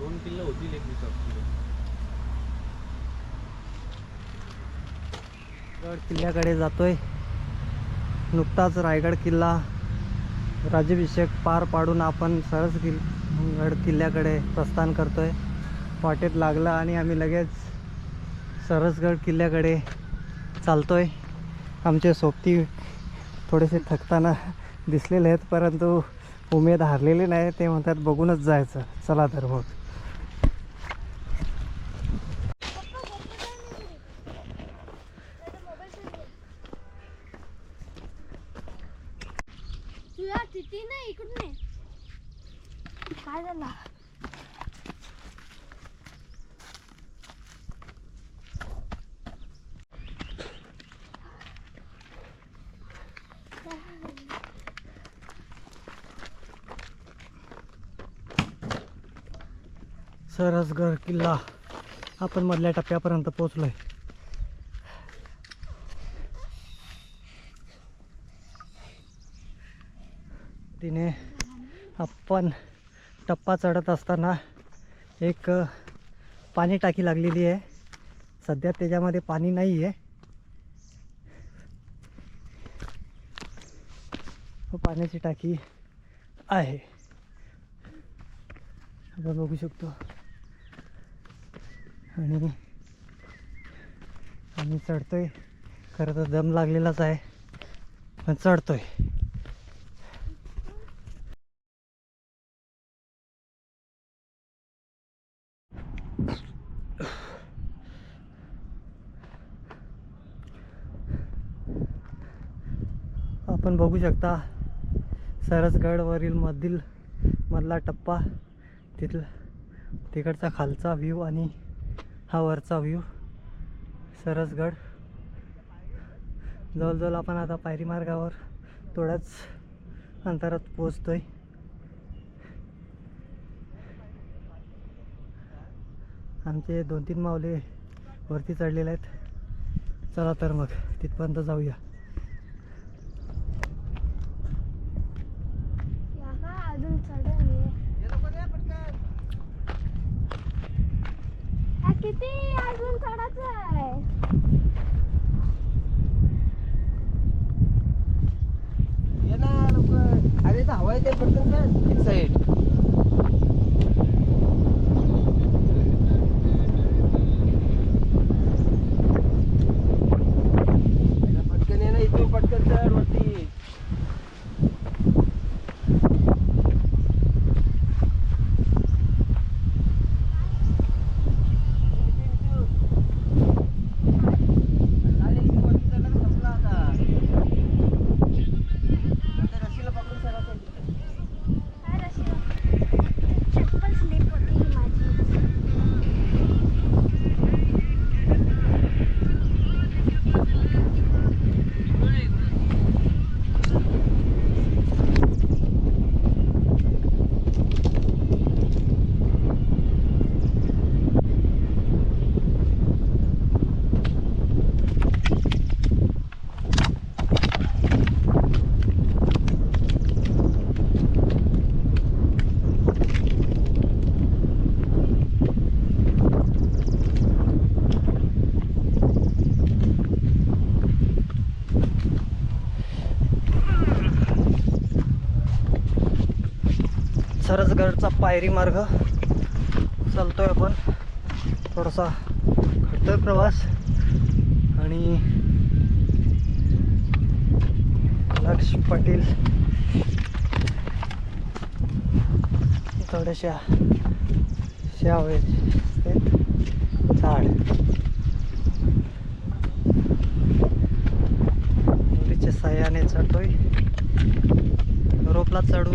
2 किल्ले होतील एक दिवसात. गड किल्ल्याकडे जातोय. नुकताच रायगड किल्ला राज्याभिषेक पार पाडून आपण गड किल्ल्याकडे प्रस्थान करतोय. वाटेत लागलं आणि आम्ही लगेच सरसगड किल्ल्याकडे चालतोय. आमचे सोबती थोडेसे थकताना दिसलेले आहेत, परंतु उमेद हारलेली नाही. ते म्हणतात बघूनच जायचं. चला तर मग. काय झालं? सरसगड किल्ला आपण मधल्या टप्प्यापर्यंत पोहोचलोय. तिने आपण टप्पा चढत असताना एक पाणी टाकी लागलेली आहे. सध्या त्याच्यामध्ये पाणी नाही आहे. पाण्याची टाकी आहे, आपण बघू शकतो. आणि आम्ही चढतोय. खरं तर दम लागलेलाच आहे, पण चढतोय. आपण बघू शकता सरसगडवरील मधला टप्पा, तिकडचा खालचा व्ह्यू आणि हा वरचा व्ह्यू. सरसगड जवळजवळ आपण आता पायरी मार्गावर थोड्याच अंतरात पोहोचतोय. आमचे 2-3 मावले वरती चढलेले आहेत. चला तर मग तिथपर्यंत जाऊया. अजून चढ किती अजून चढायचं आहे. ये ना लवकर. अरे तर हवा येते पटकन एक साईड. पटकन ये ना, इथून पटकन चढ वरती. चप्पल स्लिप होती ही माझी. सरसगडचा पायरी मार्ग चालतोय आपण. थोडासा खडतर प्रवास आणि लक्ष पाटील थोड्याशा झाड मुलीच्या साह्याने चढतोय. रोपला चढ.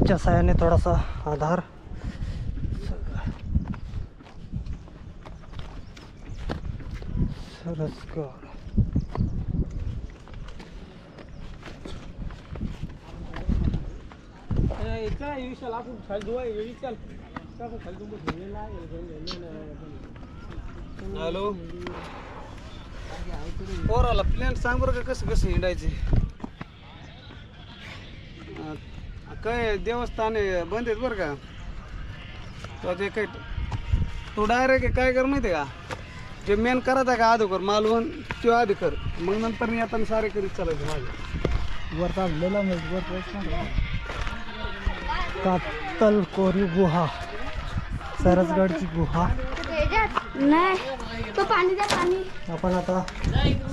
पाईपच्या साहाय्याने थोडासा आधार. सरसगड. हॅलो पोराला प्लॅन सांग बरं का कसं कसं हिंडायचे. काय देवस्थान आहे बंद आहेत बरं का. तो ते काय तू डायरेक्ट काय कर माहिती आहे का, जे मेन करत आहे का अधोकर मालवण तो आधी कर, मग नंतर मी आता सारे करीत चालायचं माझं वर काढलेला कातल कोरी गुहा, सरसगडची गुहा. नाही तो पाणी द्या पाणी. आपण आता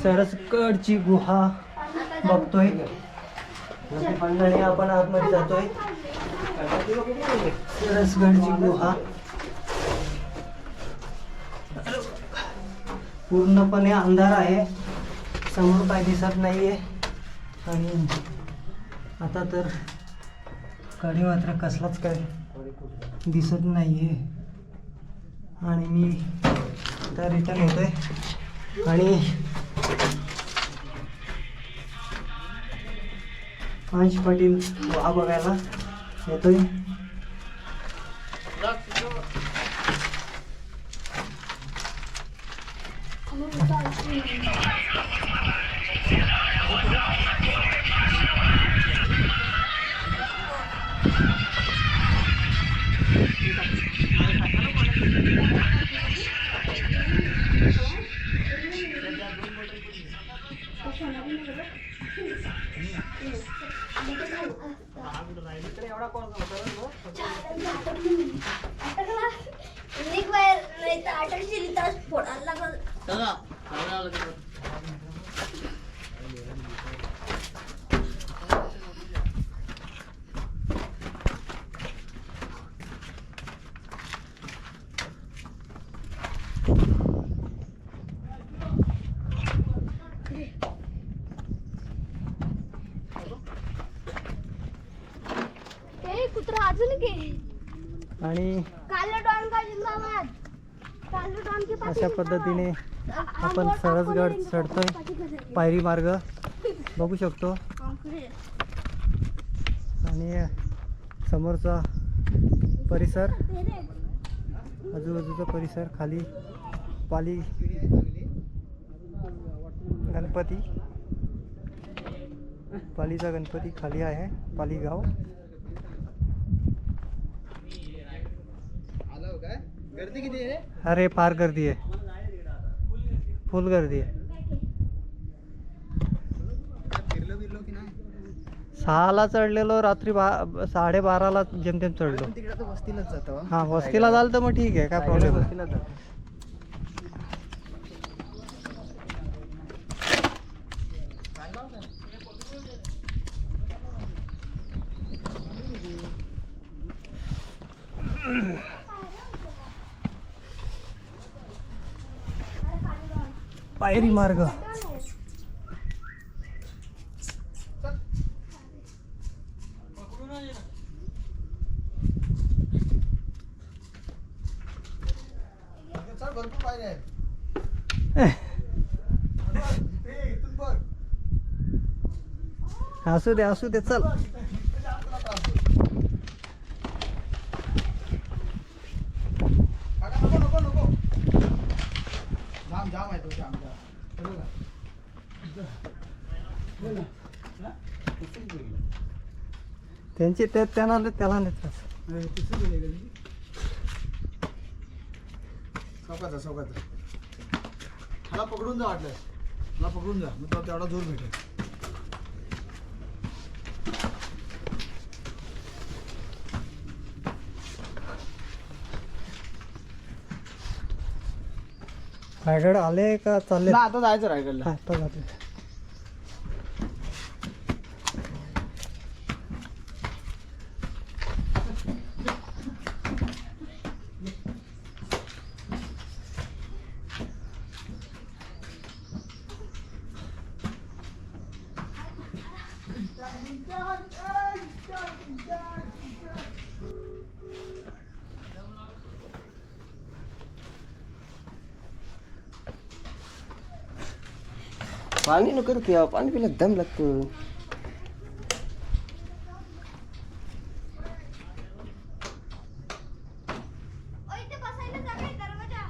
सरसगडची गुहा बघतोय आणि आपण आतमध्ये जातोय. सरसगडची गुहा पूर्णपणे अंधार आहे, समोर काय दिसत नाहीये आणि आता तर कडे मात्र कसलाच काय दिसत नाहीये. आणि मी आता रिटर्न होतोय आणि अंश पाटील गुहा बघायला येतोय. कुत्रा अजून के आणि काला डॉन का जिंदाबाद. काला डॉन के पास अशा पद्धतीने आपण सरसगड चढतोय पायरी मार्ग बघू शकतो. आणि समोरचा परिसर, आजूबाजूचा परिसर, खाली पाली गणपती, पालीचा गणपती खाली आहे, पाली गाव. गर्दी किती आहे? अरे फार गर्दी आहे, फुल गर्दी आहे. फिरलो बिरलो की नाही? 6ला चढलेलो, रात्री 12:30ला जेमतेम चढलो. तिकडे तर वस्तीलाच जातो. हा वस्तीला झालं तर मग ठीक आहे, काय प्रॉब्लेम नाही. वस्तीलाच जातो. पायरी मार्ग. भरपूर पायऱ्या आहेत. असू दे असू दे, चल. नको नको नको, जाम जाम आहे तो, जाम जाम. त्यांची त्याला नेत. चौकात मला पकडून जा, वाटलं मला पकडून जा, मग तुला तेवढा जोर भेटेल. रायगड आले का चालले? आता जायचं रायगडला. आता जाते. पाणी नको करते पाणी पिला दम लागतो. इथे बसायला जागा आहे, दरवाजा.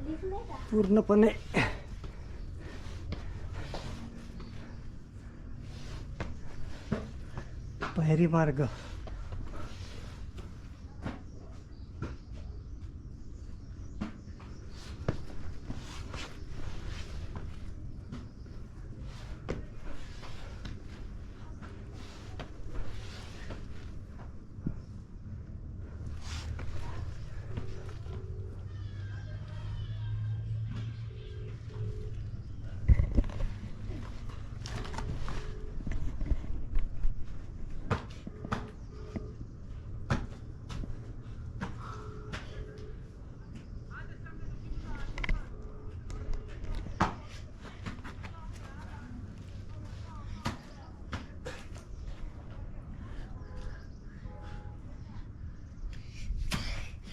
लिफ्ट नाही का? पूर्णपणे पायरी मार्ग.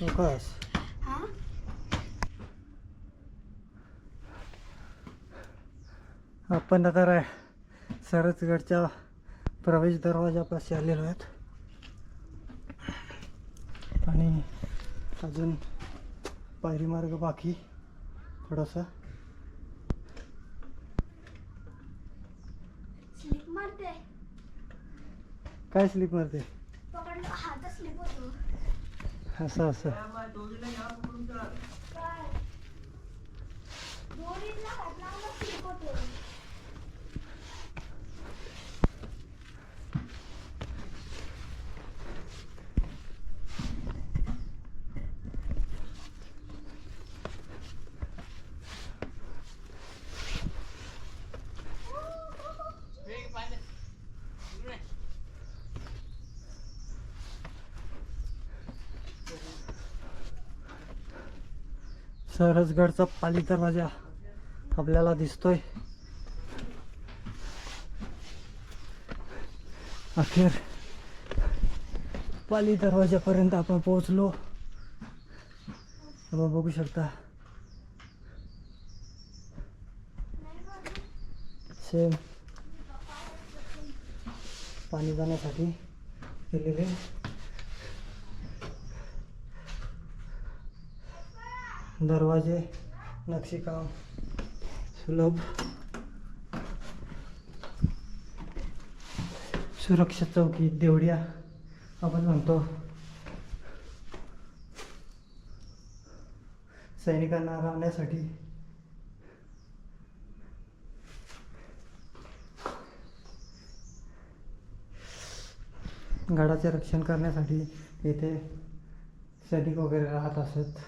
फोकस. हा? आपण आता सरसगडच्या प्रवेश दरवाजापाशी आलेलो आहेत आणि अजून पायरी मार्ग बाकी थोडासा. स्लिप मारते. काय स्लिप मारते? पकडलं हात स्लिप होतो. असं असं काय? दोरीला हात लावला स्लिप होतो. सरसगडचा पाली दरवाजा आपल्याला दिसतोय. अखेर पाली दरवाजापर्यंत आपण पोहोचलो. आपण बघू शकता सेम पाणी जाण्यासाठी केलेले दरवाजे, नक्षीकाम सुलभ, सुरक्षा चौकी, देवड्या आपण म्हणतो. सैनिकांना राहण्यासाठी गडाचे रक्षण करण्यासाठी इथे सैनिक वगैरे राहत असत.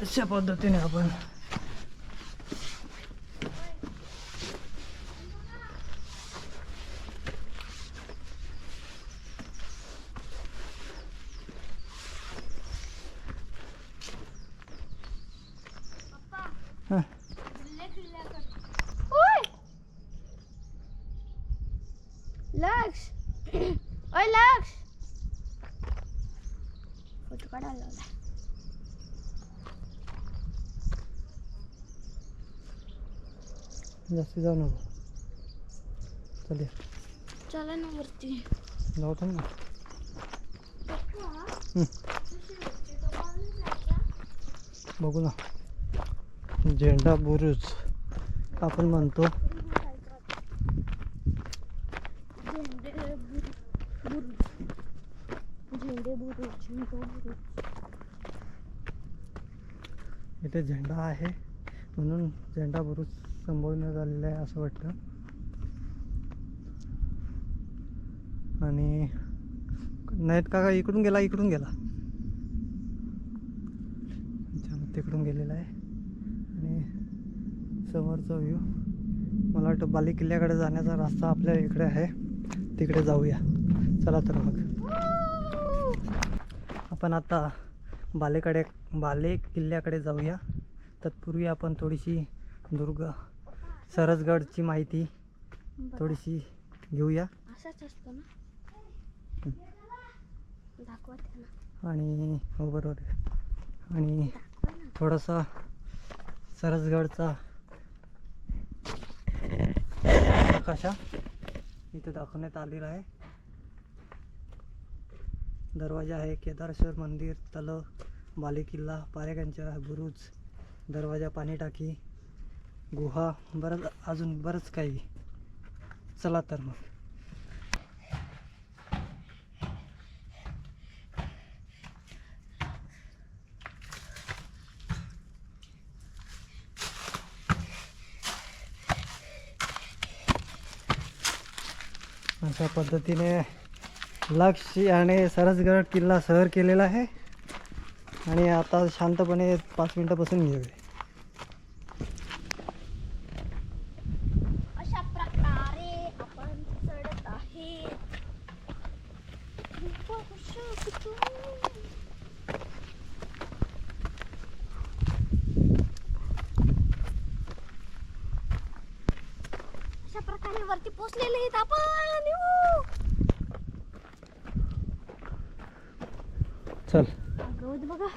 अशा पद्धतीने आपण हां लक्ष. ओय लक्ष. फोटो काढायला लावला. जास्त जाऊ नको. चालेल चला ना वरती. जाऊ थांब ना. बघू ना. झेंडा बुरुज आपण म्हणतो. इथे झेंडा आहे म्हणून झेंडा बुरुज संबोधण्यात आलेलं आहे असं वाटतं. आणि नाहीत का इकडून गेला तिकडून गेलेला आहे. आणि समोरचा व्ह्यू मला वाटतं बाले किल्ल्याकडे जाण्याचा रस्ता आपल्या इकडे आहे, तिकडे जाऊया. चला तर मग आपण आता बाले किल्ल्याकडे जाऊया. तत्पूर्वी आपण थोडीशी दुर्ग सरसगडची माहिती थोडीशी घेऊया. असाच असतो ना, दाखवा त्यांना. आणि हो बरोबर आहे. आणि थोडासा सरसगडचा नकाशा इथे दाखवण्यात आलेला आहे. दरवाजा आहे, केदारेश्वर मंदिर, तलाव, बालेकिल्ला, पारेगंचा बुरुज, दरवाजा, पाणी टाकी, गुहा, बरंच अजून बरंच काही. चला तर मग. अशा पद्धतीने लक्ष आणि सरसगड किल्ला सहर केलेला आहे. आणि आता शांतपणे 5 मिनिटं बसून घेऊया. अशा प्रकारे आपण चढत आहे. अशा प्रकारे वरती पोचलेले आहेत आपण. चल. गवत बघा,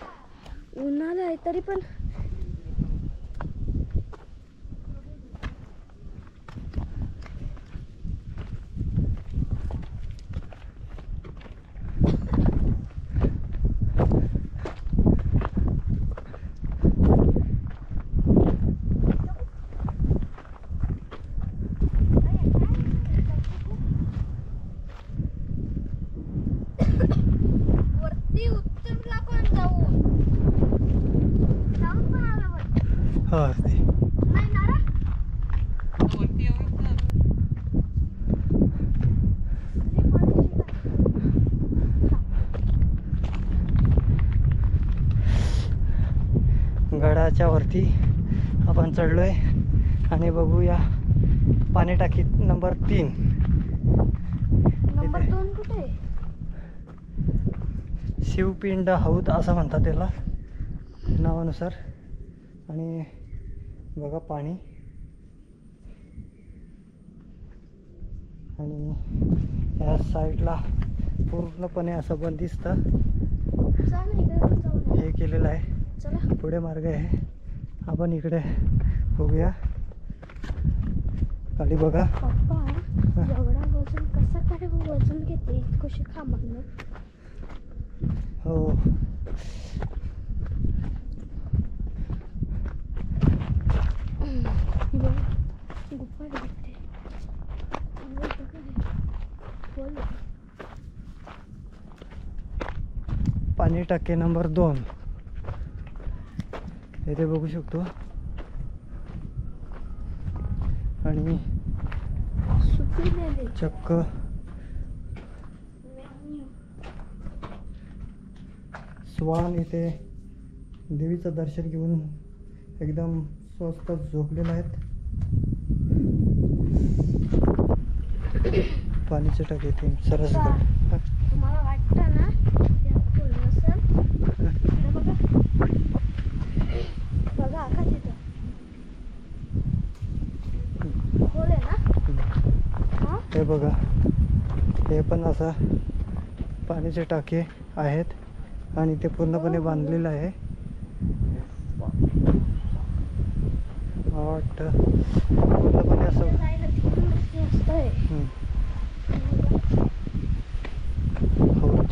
उन्हाळा आहे तरी पण वरती उत्तरला पण जाऊन पण आलं वरती. हो ते नाही ना रे? गडाच्या वरती आपण चढलोय आणि बघूया पाणी टाकी नंबर 3. नंबर 2 कुठे आहे? शिवपिंड हौद असं म्हणतात त्याला नावानुसार. आणि बघा पाणी, आणि या साईडला पूर्णपणे असं बंदिस्त जा ना इकडे जाऊन हे केलेलं आहे. चला. पुढे मार्ग आहे, आपण इकडे बघूया. खाली बघा. पप्पा एवढा वजन कसं काय वजन घेते कशी खांबांना? हो गुफा दिसते. पाणी टाके नंबर 2 इथे बघू शकतो. आणि सुकलेले चक्क स्वान इथे देवीचं दर्शन घेऊन एकदम स्वस्त झोपलेले आहेत. पाणीचे टाके 3 सरसगड. तुम्हाला वाटतं ना यात खोल नसेल? इकडे बघा, बघा आकाश इथं खोल आहे ना? हा? हे बघा, हे पण असं पाण्याचे टाके आहेत आणि ते पूर्णपणे बांधलेलं आहे. वाटतं पूर्णपणे असं. जायला तिकडून रस्ते असतंय. हौद.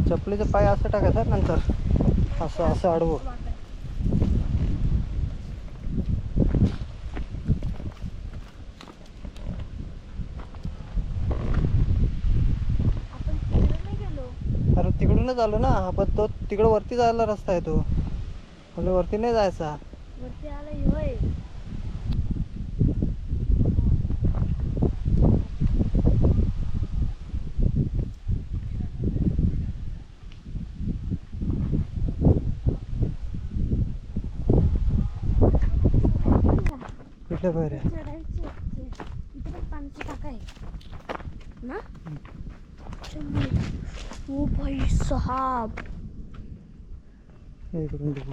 चपलीचं पाय असं टाकायचं नंतर असं असं अडवं. आपण तिकडे नाही गेलो. अरे तिकडूनच आलो ना आपण. तो तिकडं वरती जायला रस्ता आहे तो. आपल्या वरती नाही जायचा. वरती आला होय. कुठल्या पायऱ्या? चढायची इथे पण पाण्याची टाका आहे ना. ओ भाई साहब. हे इकडून बघू.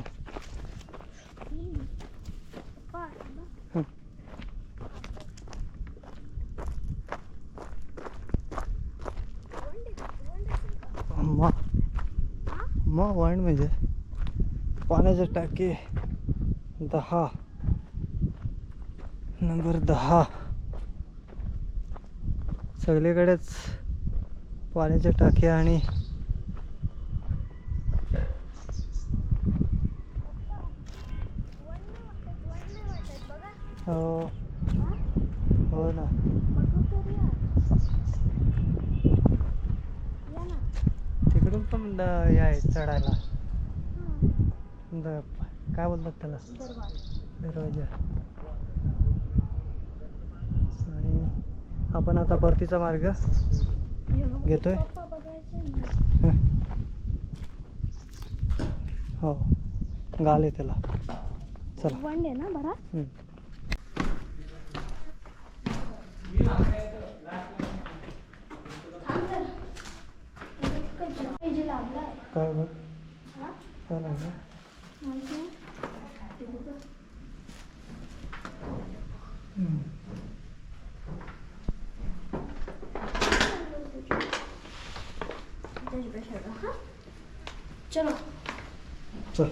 मग वाईन म्हणजे पाण्याचे टाके 10 नंबर 10. सगळीकडेच पाण्याचे टाके आणि हो हो ना. तिकडून पण हे आहे चढायला. काय बोलतात त्याला? दरवाजा. आणि आपण आता परतीचा मार्ग घेतोय. हो गाल आहे त्याला. चला. वन ना बरा. काय बघ काय लागलं? चलो चल.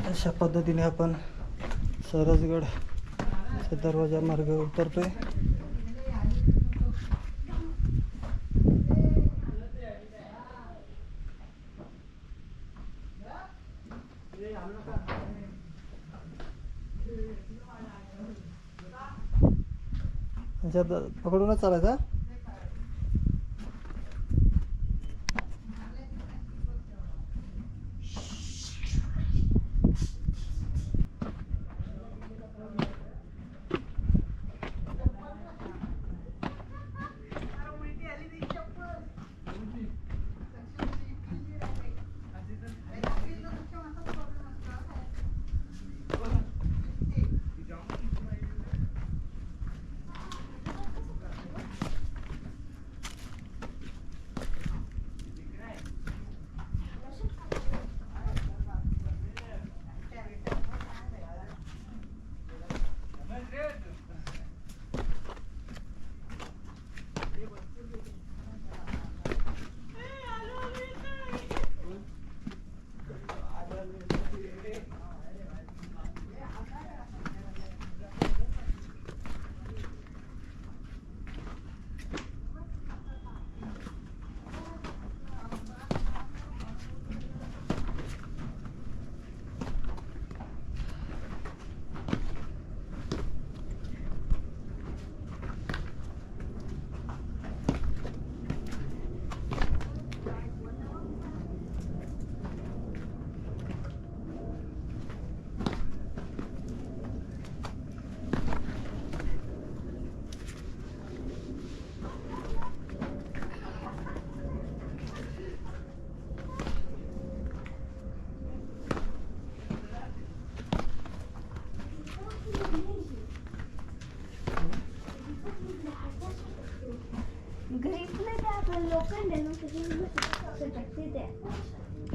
अशा पद्धतीने आपण सरसगड दरवाजा मार्ग उतरतोय. पकडूनच चालायचा.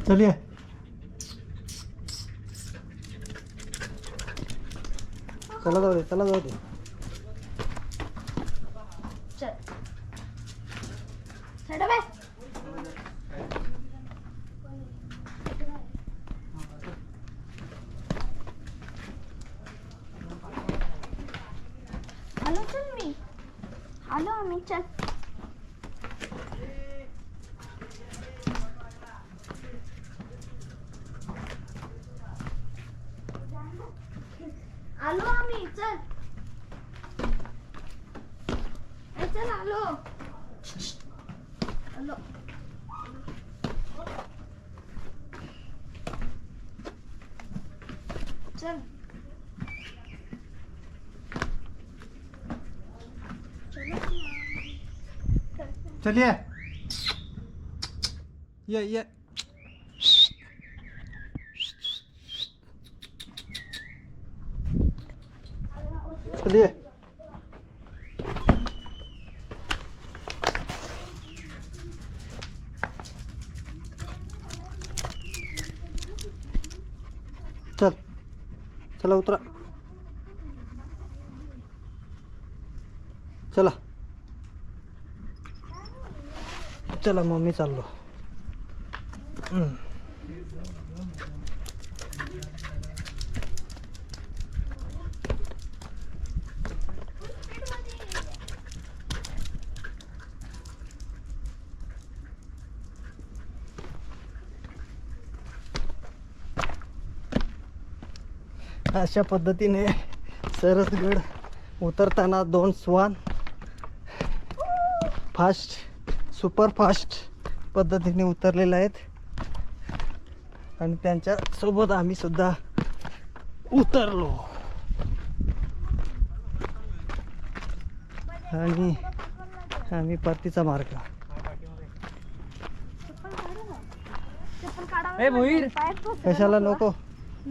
चलिए. चला जाऊ दे. चला जाऊ दे. चल चढ बे. आलो चल मी. आलो आम्ही चल. आलो आम्ही चल. चल आलो. आलो. चल. चलिए ये चलिए. चल चला उतरा. चला चला मम्मी चाललो. अशा पद्धतीने सरसगड उतरताना 2 श्वान सुपर फास्ट पद्धतीने उतरलेले आहेत आणि त्यांच्या सोबत आम्ही सुद्धा उतरलो. आणि आम्ही परतीचा मार्ग. कशाला नको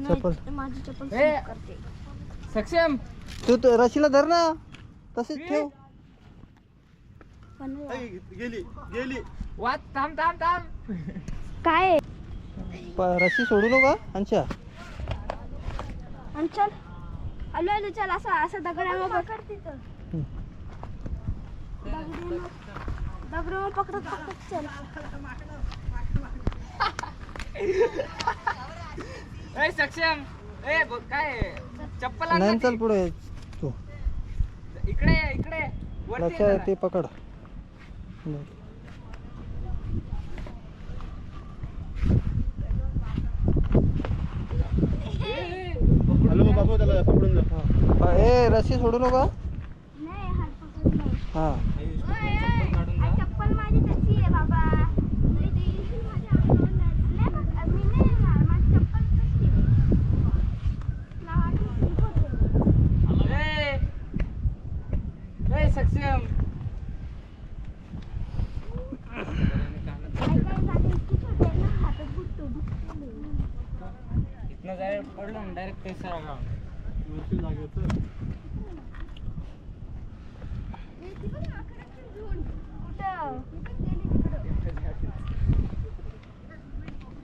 चप्पल. माझी चप्पल करते. सक्षम तू रशीला धर ना, तसेच ठेव. गेली वाट. थांब थांब थांब. काय रशी सोडू नका अंशा. आणि चल. आलो आलो चल. असा असा दगडावर पकड तिथं. दगडावर पकडत पकडत चल. ए सक्षम ए काय चप्पल आण नाही ना चल ती. पुढे तू. इकडे ये, इकडे वरती ये लक्षात जरा. ते पकड. ए रशी सोडू नका. नाही हात पकडत नाही. हा चप्पल माझी कशी आहे बाबा. मी नाही येणार. माझी चप्पल कशी आहे. ए सक्षम इतना जायला पडलं ना डायरेक्ट पैसा रागा.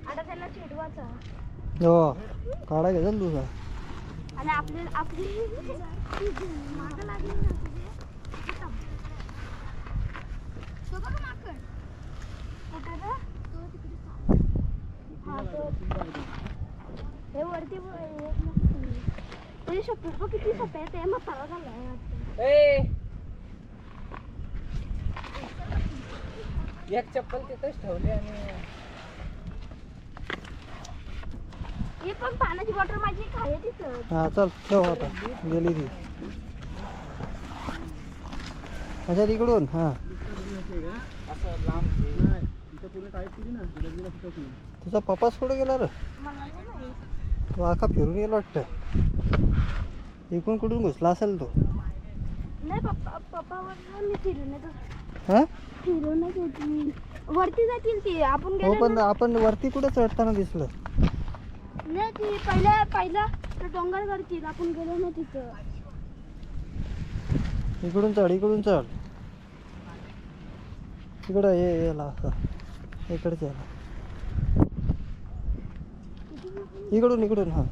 आता त्याला चिडवायचा. हो काढा घे चल तुझा. आणि आपली मागं लागली ना तुझे. तो बघ माकड. कुठे रे? तो तिकडे. हा तो. हे वरती तुझे शपथ बघ किती सफेद आहे. मसाला झालाय वाटतं. ए एक चप्पल तिथंच ठेवली आणि ही पण पाण्याची बॉटल माझी खाली तिथं. हा चल ठेव आता. गेली ती. अच्छा तिकडून. हा असं लांब तुझा पप्पाच कुठे गेला रे? मला नाही माहित. तो आखा फिरून गेला वाटतं. इकडून कुठून घुसला असेल तो. नाही पप्पावर मी फिरून येतो. हा फिरून येतो. वरती जातील ती. आपण हो गेलो पण आपण वरती कुठे चढताना दिसलं. नाही ती पहिला तर डोंगर करतील. आपण गेलो ना तिथं. इकडून चढ इकडून चढ. इकडं ये याला असं इकडचं याला. इकडून हा.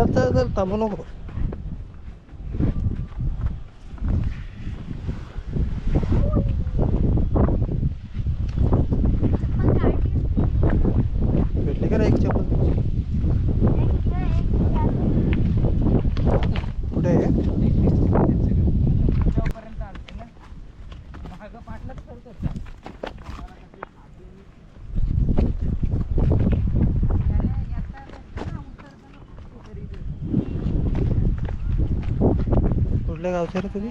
चल चल चल थांबू नको. चप्पल काढली. भेटली का रे एक चप्पल? कुठे आहे? कुठल्या गावचे रे तुम्ही?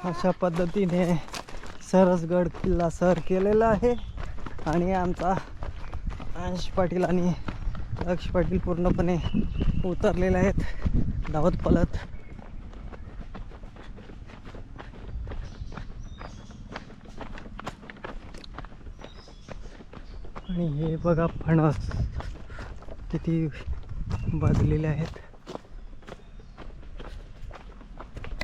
अशा पद्धतीने सरसगड किल्ला सर केलेला आहे आणि आमचा अंश पाटील आणि लक्ष पाटील पूर्णपणे उतरलेले आहेत धावत पळत. आणि हे बघा फणस किती बाजलेले आहेत.